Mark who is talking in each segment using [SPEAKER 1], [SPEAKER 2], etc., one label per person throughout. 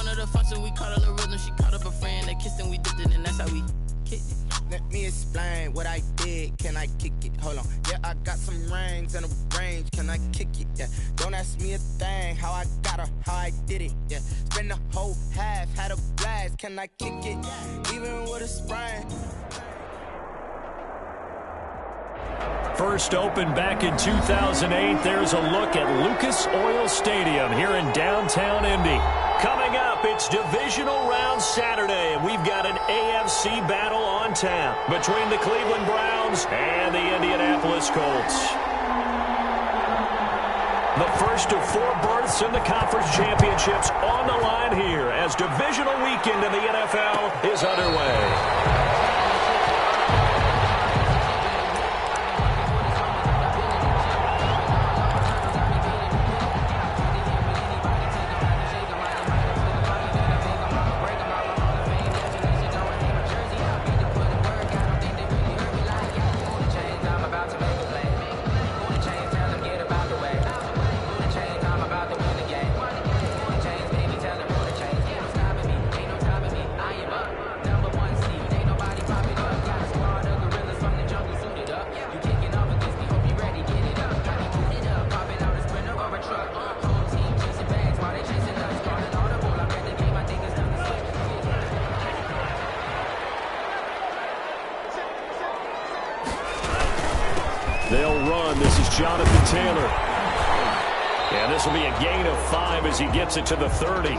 [SPEAKER 1] wanted a function, we caught a little rhythm. She caught up a friend, they kissed and we dipped it, and that's how we kicked it.
[SPEAKER 2] Let me explain what I did. Can I kick it? Hold on. Yeah, I got some rings and a range. Can I kick it? Yeah. Don't ask me a thing. How I got her, how I did it. Yeah. Spend the whole half, had a blast. Can I kick it? Even with a sprain.
[SPEAKER 3] First opened back in 2008. There's a look at Lucas Oil Stadium here in downtown Indy. Coming up, it's Divisional Round Saturday, and we've got an AFC battle on tap between the Cleveland Browns and the Indianapolis Colts. The first of 4 berths in the conference championships on the line here as divisional weekend in the NFL is underway. They'll run. This is Jonathan Taylor. And this will be a gain of 5 as he gets it to the 30.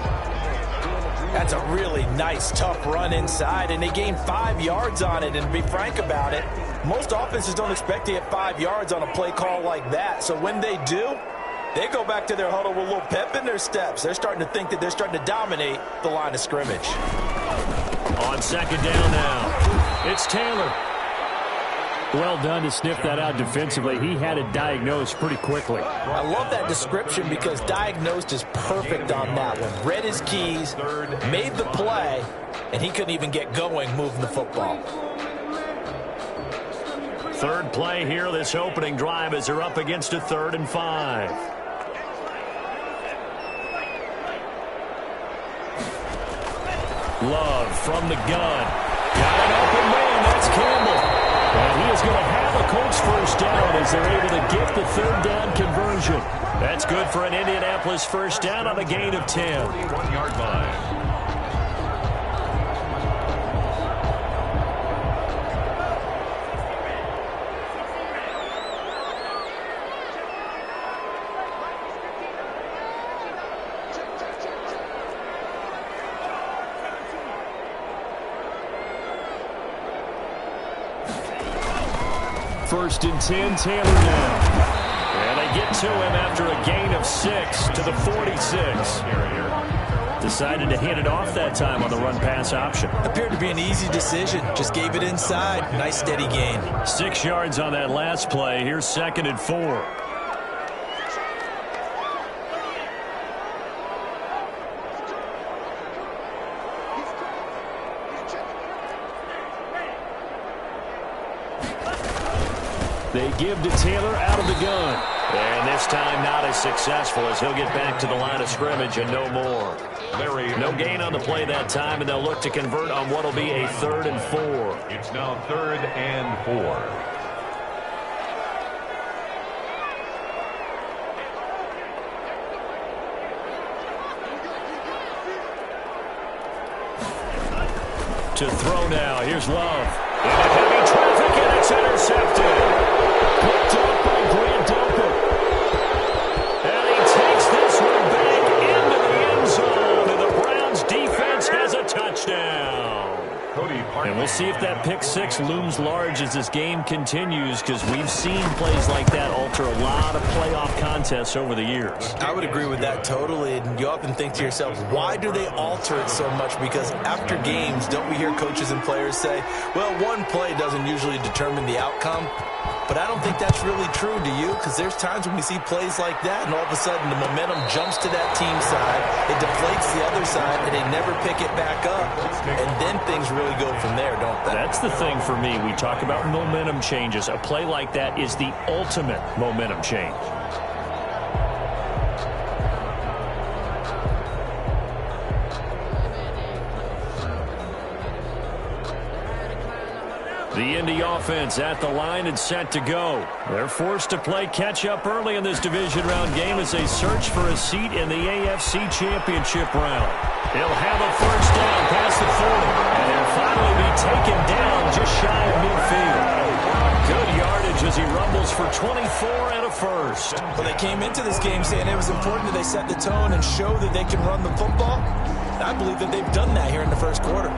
[SPEAKER 4] That's a really nice, tough run inside, and they gained 5 yards on it. And to be frank about it, most offenses don't expect to get 5 yards on a play call like that. So when they do, they go back to their huddle with a little pep in their steps. They're starting to think that they're starting to dominate the line of scrimmage.
[SPEAKER 3] On second down now, it's Taylor.
[SPEAKER 5] Well done to sniff that out defensively. He had it diagnosed pretty quickly.
[SPEAKER 4] I love that description because diagnosed is perfect on that one. Read his keys, made the play, and he couldn't even get going moving the football.
[SPEAKER 3] Third play here, this opening drive as they're up against a 3rd and 5. Love from the gun. Got an open man, that's Campbell. And he is going to have a Colts first down as they're able to get the 3rd down conversion. That's good for an Indianapolis first down on a gain of 10.
[SPEAKER 6] 41-yard line.
[SPEAKER 3] First and 10, Taylor now. And they get to him after a gain of 6 to the 46. Decided to hit it off that time on the run-pass option.
[SPEAKER 4] Appeared to be an easy decision. Just gave it inside. Nice, steady gain.
[SPEAKER 3] 6 yards on that last play. Here's 2nd and 4. They give to Taylor out of the gun. And this time not as successful as he'll get back to the line of scrimmage and no more. No gain on the play that time, and they'll look to convert on what will be a 3rd and 4.
[SPEAKER 6] It's now 3rd and 4.
[SPEAKER 3] To throw now. Here's Love. Into heavy traffic, and it's intercepted. Picked up by Grant Delpit. And he takes this one back into the end zone. And the Browns defense has a touchdown. And we'll see if that pick 6 looms large as this game continues, because we've seen plays like that alter a lot of playoff contests over the years.
[SPEAKER 4] I would agree with that totally. And you often think to yourself, why do they alter it so much? Because after games, don't we hear coaches and players say, well, one play doesn't usually determine the outcome? But I don't think that's really true, do you? Because there's times when we see plays like that, and all of a sudden the momentum jumps to that team side, it deflates the other side, and they never pick it back up. And then things really go from there, don't they?
[SPEAKER 3] That's the thing for me. We talk about momentum changes. A play like that is the ultimate momentum change.
[SPEAKER 5] The Indy offense at the line and set to go. They're forced to play catch-up early in this division round game as they search for a seat in the AFC Championship round. He'll have a first down past the 40, and he'll finally be taken down just shy of midfield. Good yardage as he rumbles for 24 and a first.
[SPEAKER 4] Well, they came into this game saying it was important that they set the tone and show that they can run the football. I believe that they've done that here in the first quarter.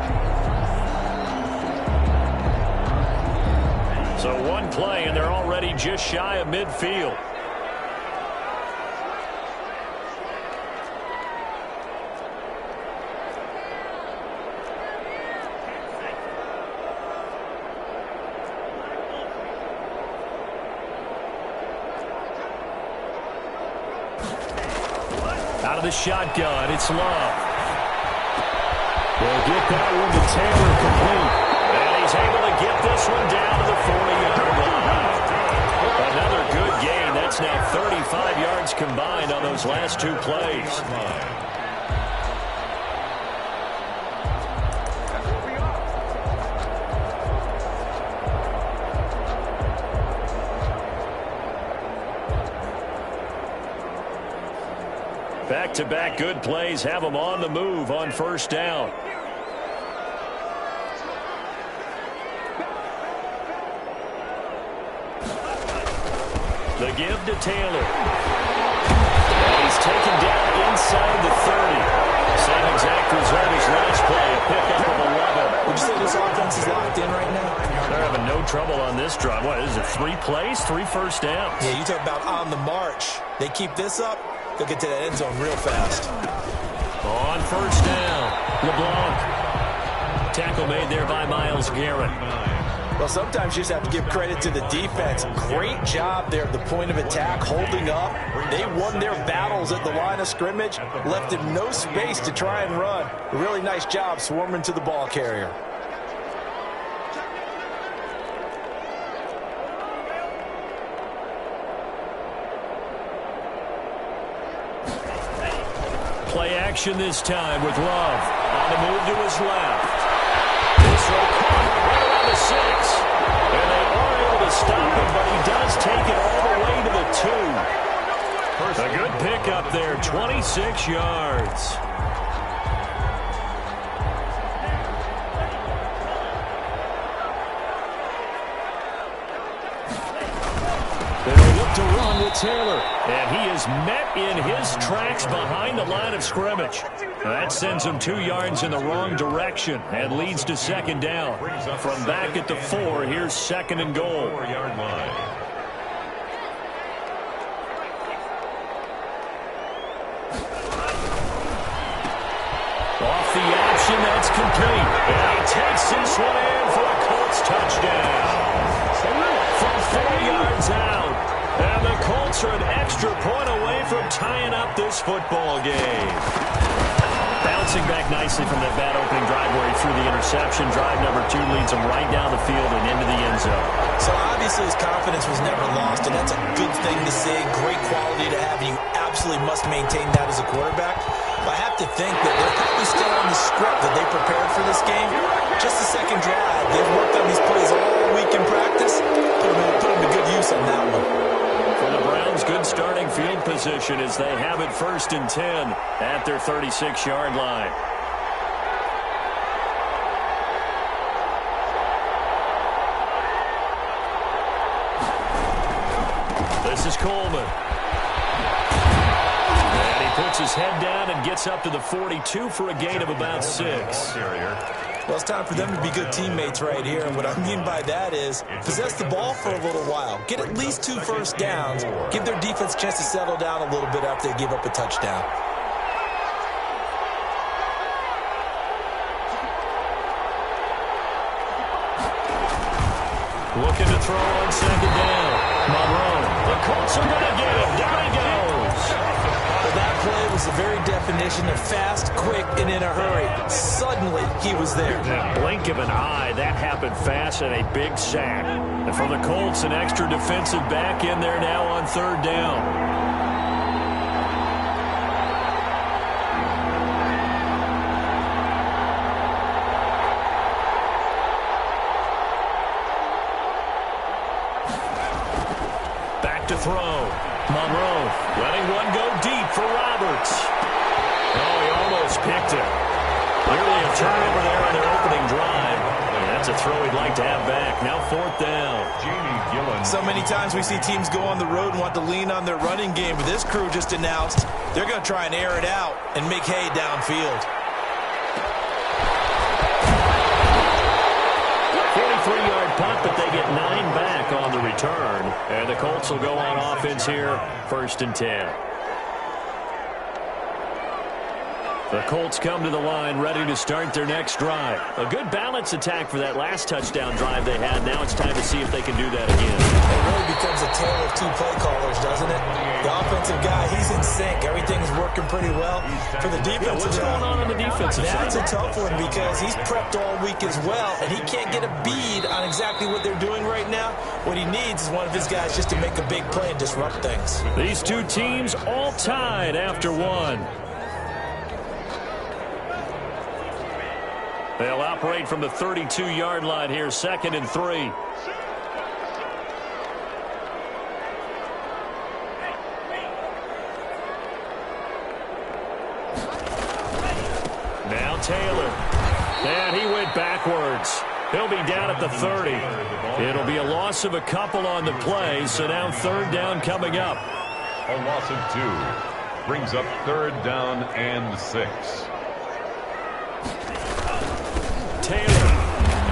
[SPEAKER 5] So one play, and they're already just shy of midfield. Out of the shotgun, it's Love. They'll get that one to Taylor complete. And he's able to get this one down to the 40-yard line. Another good gain. That's now 35 yards combined on those last two plays. Back-to-back good plays have them on the move on first down. The give to Taylor. And he's taken down inside the 30. Same exact result as last play, a pickup of 11.
[SPEAKER 4] Would you say this offense is locked in right now?
[SPEAKER 5] They're having no trouble on this drive. What is it, 3 plays, 3 first downs?
[SPEAKER 4] Yeah, you talk about on the march. They keep this up, they'll get to that end zone real fast.
[SPEAKER 5] On first down, LeBlanc. Tackle made there by Myles Garrett.
[SPEAKER 4] Well, sometimes you just have to give credit to the defense. Great job there at the point of attack, holding up. They won their battles at the line of scrimmage, left him no space to try and run. A really nice job swarming to the ball carrier.
[SPEAKER 5] Play action this time with Love. On the move to his left. This throw caught right around the 6. And they are able to stop him, but he does take it all the way to the 2. A good pickup there, 26 yards. They'll look to run with Taylor. And he is met in his tracks behind the line of scrimmage. That sends him 2 yards in the wrong direction and leads to second down. From back at the 4, here's second and goal.
[SPEAKER 6] 4-yard line.
[SPEAKER 5] Off the option, that's complete. And he takes this one in for a Colts touchdown. From 4 yards out. And the Colts are an extra point away from tying up this football game. Bouncing back nicely from that bad opening drive where he threw the interception. Drive number 2 leads him right down the field and into the end zone.
[SPEAKER 4] So obviously his confidence was never lost, and that's a good thing to see. Great quality to have, and you absolutely must maintain that as a quarterback. But I have to think that they're probably still on the script that they prepared for this game. Just the second drive. They've worked on these plays all week in practice. Put them to good use on that one.
[SPEAKER 5] For the Browns, good starting field position as they have it 1st and 10 at their 36-yard line. This is Coleman. And he puts his head down and gets up to the 42 for a gain of about 6.
[SPEAKER 4] Well, it's time for them to be good teammates right here. And what I mean by that is possess the ball for a little while. Get at least 2 first downs. Give their defense a chance to settle down a little bit after they give up a touchdown.
[SPEAKER 5] Looking to throw on second down. Monroe. The Colts are going to get him. Down he goes.
[SPEAKER 4] Well, that play was the very definition of fast, quick, and in a hurry. Suddenly, he was there.
[SPEAKER 5] In a blink of an eye, that happened fast and a big sack. And for the Colts, an extra defensive back in there now on 3rd down. back to throw. Monroe letting one go deep for Roberts. Oh, he almost picked it. Nearly a turnover there on their opening drive. And that's a throw he'd like to have back. Now 4th down.
[SPEAKER 4] So many times we see teams go on the road and want to lean on their running game, but this crew just announced they're going to try and air it out and make hay downfield.
[SPEAKER 5] 43-yard punt, but they get 9 back on the return. And the Colts will go on offense here, 1st and 10. The Colts come to the line ready to start their next drive. A good balance attack for that last touchdown drive they had. Now it's time to see if they can do that again.
[SPEAKER 4] It really becomes a tale of two play callers, doesn't it? The offensive guy, he's in sync. Everything's working pretty well. For the defensive
[SPEAKER 5] what's going on the defensive side?
[SPEAKER 4] That's a tough one because he's prepped all week as well, and he can't get a bead on exactly what they're doing right now. What he needs is one of his guys just to make a big play and disrupt things.
[SPEAKER 5] These two teams all tied after one. They'll operate from the 32-yard line here, 2nd and 3. Now Taylor. And he went backwards. He'll be down at the 30. It'll be a loss of a couple on the play, so now 3rd down coming up.
[SPEAKER 6] A loss of 2 brings up 3rd down and 6.
[SPEAKER 5] Taylor.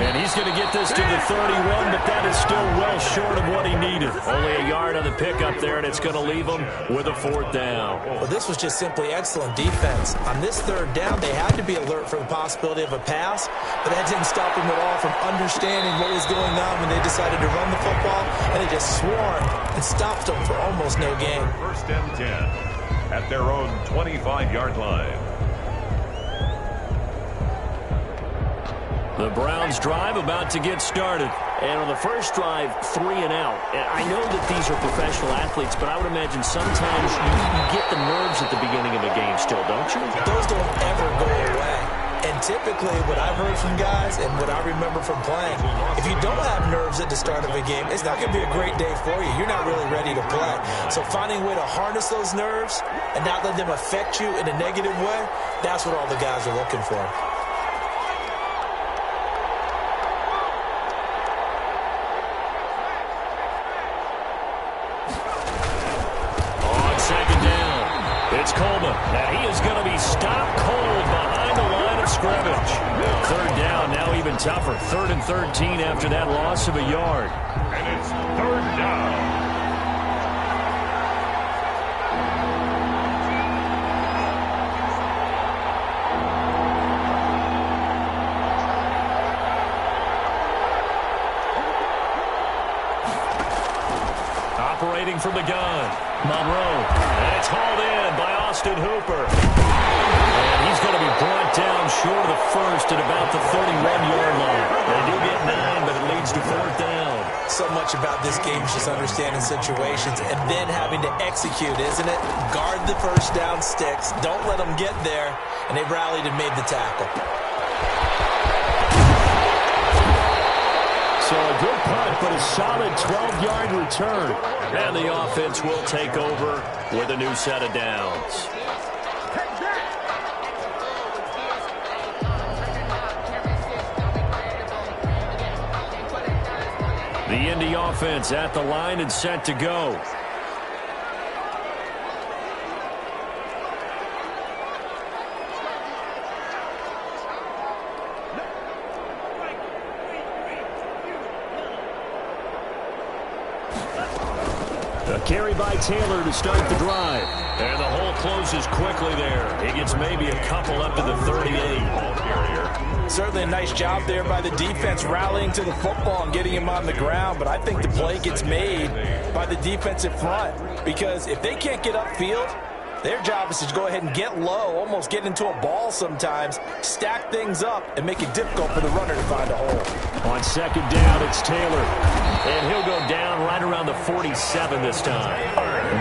[SPEAKER 5] And he's going to get this to the 31, but that is still well short of what he needed. Only a yard on the pickup there, and it's going to leave him with a 4th down.
[SPEAKER 4] Well, this was just simply excellent defense. On this 3rd down, they had to be alert for the possibility of a pass, but that didn't stop them at all from understanding what was going on when they decided to run the football, and they just swarmed and stopped them for almost no gain.
[SPEAKER 6] 1st and 10 at their own 25-yard line.
[SPEAKER 5] The Browns drive about to get started.
[SPEAKER 7] And on the first drive, 3 and out. And I know that these are professional athletes, but I would imagine sometimes you get the nerves at the beginning of a game still, don't you?
[SPEAKER 4] Those don't ever go away. And typically what I've heard from guys and what I remember from playing, if you don't have nerves at the start of a game, it's not going to be a great day for you. You're not really ready to play. So finding a way to harness those nerves and not let them affect you in a negative way, that's what all the guys are looking for.
[SPEAKER 5] It's Coleman, and he is going to be stopped cold behind the line of scrimmage. 3rd down, now even tougher. 3rd and 13 after that loss of a yard.
[SPEAKER 6] And it's 3rd down.
[SPEAKER 5] Operating from the gun, Monroe, and it's hauled in by Austin Hooper. And he's going to be brought down short of the first at about the 31-yard line. They do get 9, but it leads to 4th down.
[SPEAKER 4] So much about this game is just understanding situations and then having to execute, isn't it? Guard the first down sticks. Don't let them get there. And they rallied and made the tackle.
[SPEAKER 5] So a good punt, but a solid 12-yard return. And the offense will take over with a new set of downs. The Indy offense at the line and set to go. A carry by Taylor to start the drive. And the hole closes quickly there. He gets maybe a couple up to the 38.
[SPEAKER 4] Certainly a nice job there by the defense rallying to the football and getting him on the ground. But I think the play gets made by the defensive front. Because if they can't get upfield, their job is to go ahead and get low, almost get into a ball sometimes, stack things up, and make it difficult for the runner to find a hole.
[SPEAKER 5] On 2nd down, it's Taylor. And he'll go down right around the 47 this time.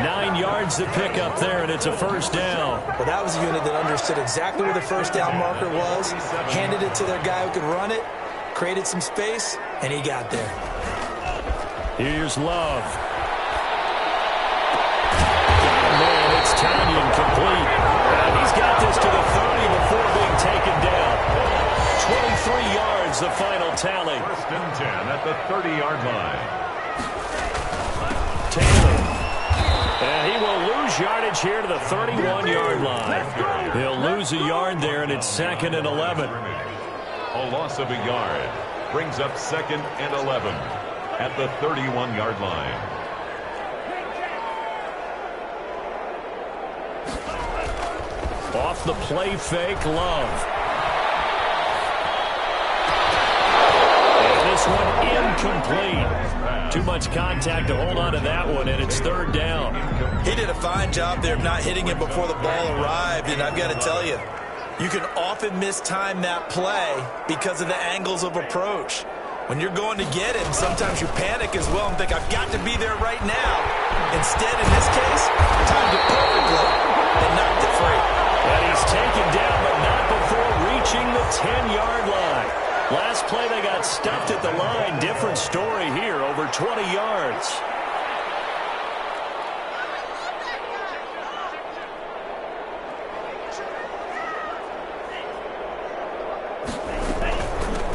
[SPEAKER 5] 9 yards to pick up there, and it's a 1st down.
[SPEAKER 4] Well, that was a unit that understood exactly where the 1st down marker was, handed it to their guy who could run it, created some space, and he got there.
[SPEAKER 5] Here's Love. This time incomplete. And he's got this to the 30 before being taken down. 23 yards, the final tally.
[SPEAKER 6] First and 10 at the 30-yard line.
[SPEAKER 5] Taylor. And he will lose yardage here to the 31-yard line. He'll lose a yard there, and it's 2nd and 11.
[SPEAKER 6] A loss of a yard brings up 2nd and 11 at the 31-yard line.
[SPEAKER 5] Off the play fake, Love. And this one incomplete. Too much contact to hold on to that one, and it's 3rd down.
[SPEAKER 4] He did a fine job there of not hitting it before the ball arrived, and I've got to tell you, you can often mistime that play because of the angles of approach. When you're going to get him, sometimes you panic as well and think, I've got to be there right now. Instead, in this case, timed it perfectly and knocked it free.
[SPEAKER 5] And he's taken down, but not before reaching the 10-yard line. Last play, they got stuffed at the line. Different story here, over 20 yards.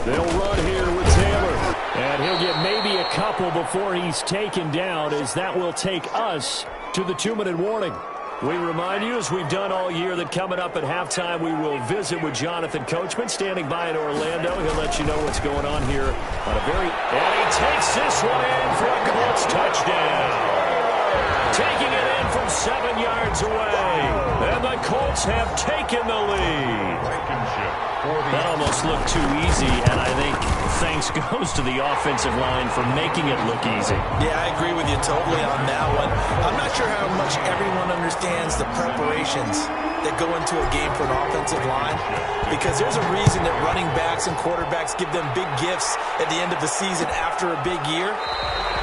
[SPEAKER 5] They'll run here with Taylor. And he'll get maybe a couple before he's taken down, as that will take us to the 2-minute warning. We remind you, as we've done all year, that coming up at halftime, we will visit with Jonathan Coachman, standing by in Orlando. He'll let you know what's going on here on a very... And he takes this one in for a Colts touchdown. Taking it in from 7 yards away. And the Colts have taken the lead. That almost looked too easy, and I think thanks goes to the offensive line for making it look easy.
[SPEAKER 4] Yeah, I agree with you totally on that one. I'm not sure how much everyone understands the preparations that go into a game for an offensive line, because there's a reason that running backs and quarterbacks give them big gifts at the end of the season after a big year.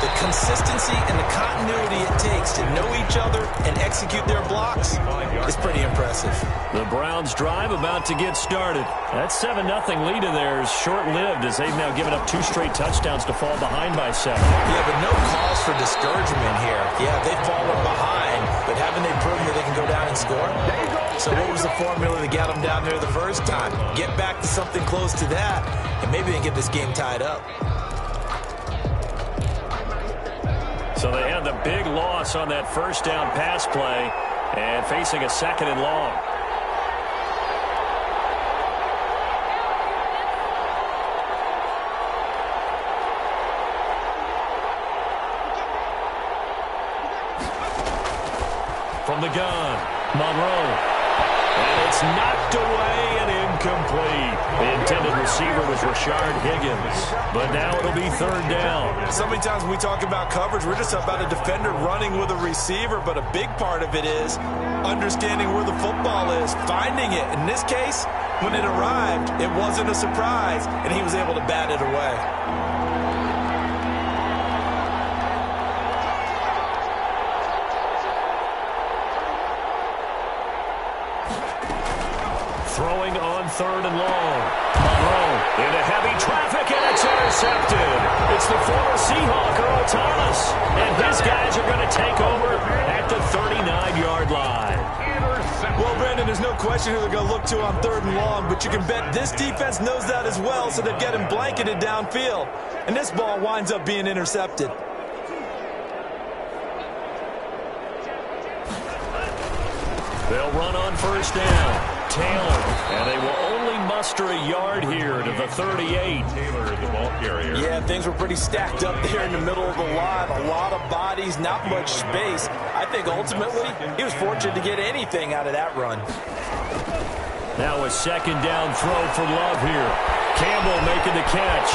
[SPEAKER 4] The consistency and the continuity it takes to know each other and execute their blocks is pretty impressive.
[SPEAKER 5] The Browns drive about to get started. That 7-0 lead of theirs short-lived, as they've now given up 2 straight touchdowns to fall behind by 7.
[SPEAKER 4] Yeah, but no cause for discouragement here. Yeah, they've fallen behind, but haven't they proven that they can go down and score? So what was the formula to get them down there the first time? Get back to something close to that, and maybe they get this game tied up.
[SPEAKER 5] So they had the big loss on that first down pass play, and facing a 2nd and long. From the gun, Monroe. And it's knocked away and incomplete. The intended receiver was Rashard Higgins. But now it'll be 3rd down.
[SPEAKER 4] So many times when we talk about coverage, we're just about a defender running with a receiver, but a big part of it is understanding where the football is, finding it. In this case, when it arrived, it wasn't a surprise, and he was able to bat it away.
[SPEAKER 5] Throwing on 3rd and long. Monroe into heavy traffic, and it's intercepted. It's the former Seahawk, Earl Thomas. And his guys are going to take over at the 39-yard line.
[SPEAKER 4] Well, Brandon, there's no question who they're going to look to on 3rd and long, but you can bet this defense knows that as well, so they've got him blanketed downfield. And this ball winds up being intercepted.
[SPEAKER 5] They'll run on 1st down. Taylor, and they will only muster a yard here to the 38.
[SPEAKER 6] Taylor, the ball carrier.
[SPEAKER 4] Yeah, things were pretty stacked up there in the middle of the line. A lot of bodies, not much space. I think ultimately he was fortunate to get anything out of that run.
[SPEAKER 5] Now a 2nd down throw for Love here. Campbell making the catch.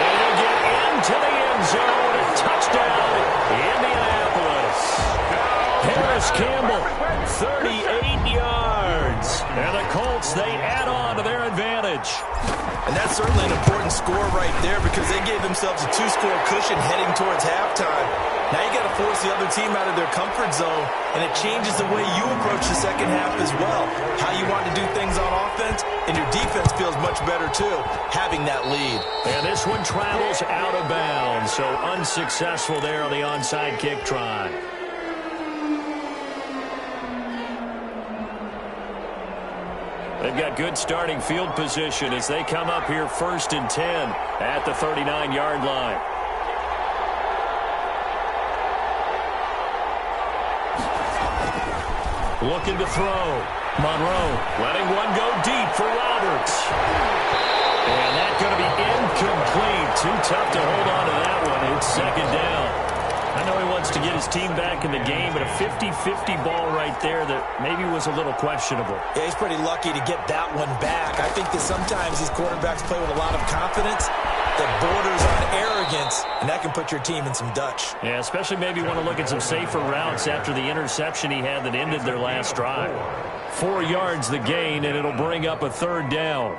[SPEAKER 5] And he'll get into the end zone. A touchdown, Indianapolis. Harris Campbell, 38 yards. And the Colts, they add on to their advantage.
[SPEAKER 4] And that's certainly an important score right there, because they gave themselves a 2-score cushion heading towards halftime. Now you got to force the other team out of their comfort zone, and it changes the way you approach the second half as well. How you want to do things on offense, and your defense feels much better too, having that lead.
[SPEAKER 5] And this one travels out of bounds, so unsuccessful there on the onside kick try. They've got good starting field position as they come up here 1st and 10 at the 39-yard line. Looking to throw. Monroe letting one go deep for Roberts. And that's going to be incomplete. Too tough to hold on to that one. It's 2nd down. I know he wants to get his team back in the game, but a 50-50 ball right there that maybe was a little questionable.
[SPEAKER 4] Yeah, he's pretty lucky to get that one back. I think that sometimes these quarterbacks play with a lot of confidence that borders on arrogance, and that can put your team in some Dutch.
[SPEAKER 5] Yeah, especially maybe want to look at some safer routes after the interception he had that ended their last drive. 4 yards the gain, and it'll bring up a 3rd down.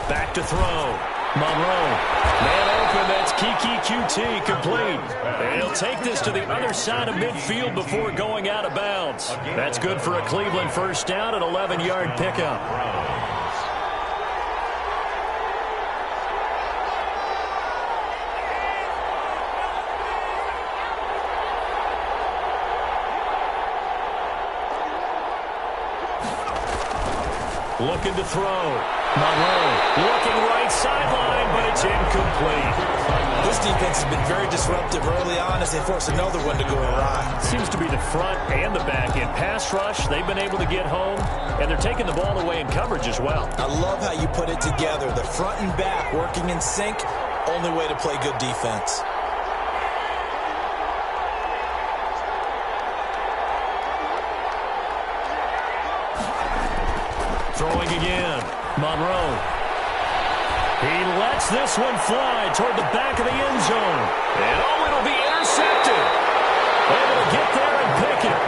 [SPEAKER 5] Back to throw. Monroe. Man open. That's Kiki QT complete. And he'll take this to the other side of midfield before going out of bounds. That's good for a Cleveland 1st down at 11-yard pickup. Looking to throw. Monroe looking right sideline, but it's incomplete.
[SPEAKER 4] This defense has been very disruptive early on as they force another one to go awry.
[SPEAKER 5] Seems to be the front and the back end. Pass rush, they've been able to get home, and they're taking the ball away in coverage as well.
[SPEAKER 4] I love how you put it together. The front and back working in sync, only way to play good defense.
[SPEAKER 5] Throwing again. Monroe. He lets this one fly toward the back of the end zone. And oh, it'll be intercepted. Able to get there and pick it.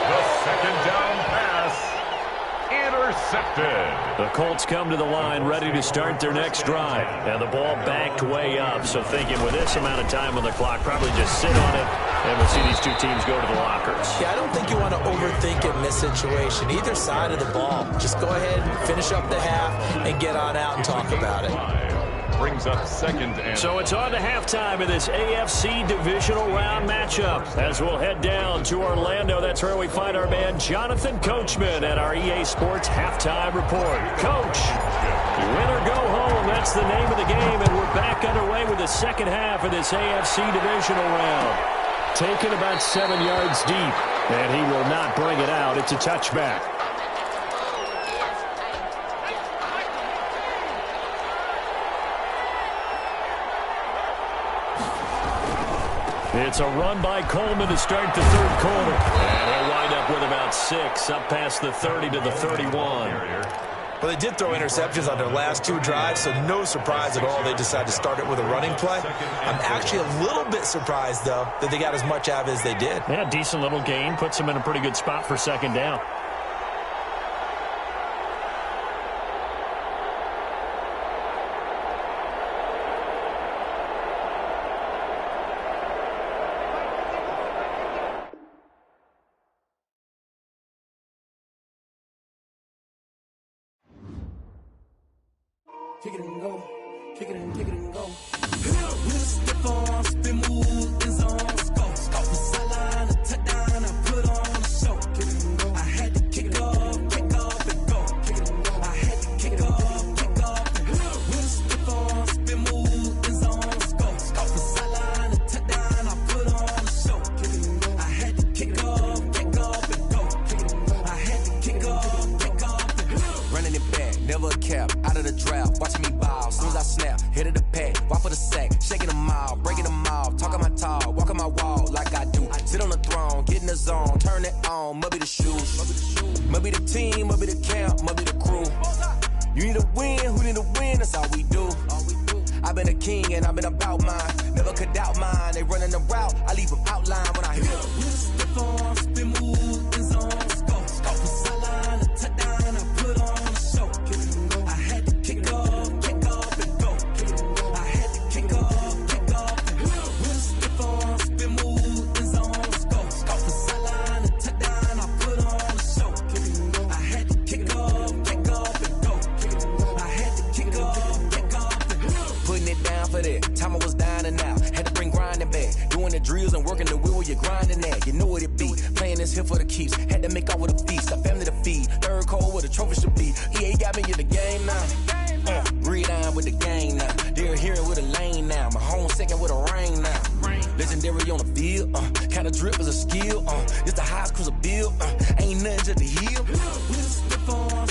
[SPEAKER 6] The 2nd down pass. Intercepted.
[SPEAKER 5] The Colts come to the line ready to start their next drive. And the ball backed way up. So thinking with this amount of time on the clock, probably just sit on it. And we'll see these two teams go to the lockers.
[SPEAKER 4] Yeah, I don't think you want to overthink it in this situation. Either side of the ball. Just go ahead and finish up the half and get on out and talk about it.
[SPEAKER 6] Brings up 2nd and...
[SPEAKER 5] So it's on to halftime in this AFC divisional round matchup. As we'll head down to Orlando, that's where we find our man Jonathan Coachman at our EA Sports Halftime Report. Coach, win or go home, that's the name of the game, and we're back underway with the second half of this AFC divisional round. Taken about 7 yards deep, and he will not bring it out. It's a touchback. It's a run by Coleman to start the 3rd quarter. And he'll wind up with about 6, up past the 30 to the 31.
[SPEAKER 4] Well, they did throw interceptions on their last 2 drives, so no surprise at all they decided to start it with a running play. I'm actually a little bit surprised, though, that they got as much out of it as they did.
[SPEAKER 5] Yeah, decent little gain. Puts them in a pretty good spot for 2nd down.
[SPEAKER 8] Kick it and go, kick it and go. With a stiff arm, spin move, in zone, scope. Off the sideline, a touchdown, I put on a show. Kick it and go. I had to kick off and go. Kick it and go. I had to kick off and go. With a stiff arm, spin move, in zone, scope. Off the sideline, a touchdown, I put on a show. Kick it and go. I had to kick off and go. Kick it and go. I had to kick off and go.
[SPEAKER 2] Running it back, never a cap, out of the draft, watching me ball. Soon as I snap, hit of the pack, walk for the sack, shaking them all, breaking them off, talking my talk, walking my wall like I do. Sit on the throne, get in the zone, turn it on, must be the shoes, must be the team, must be the camp, must be the crew. You need a win, who need a win, that's all we do. I've been a king and I've been about mine, never could doubt mine. They running the route, I leave them outline when I hit them.
[SPEAKER 8] With a stiff arm, spin move, in zone, scope. Off the sideline, a touchdown, I put on a show. Kick it and go. I had to kick off and go. Kick it and go. I had to kick off and go. With a stiff arm, spin move, in zone, the wheel where you're grinding at. You know what it be. Playing this here for the keeps. Had to make off with a feast. A family to feed. Third cold where the trophy should be. EA got me in the game now. Red on with the gang now. They're hearing with a lane now. My home second with a ring now. Legendary on the field. Kind of drip is a skill. It's the highest cruiser bill. Ain't nothing to the hill.
[SPEAKER 2] We just slip on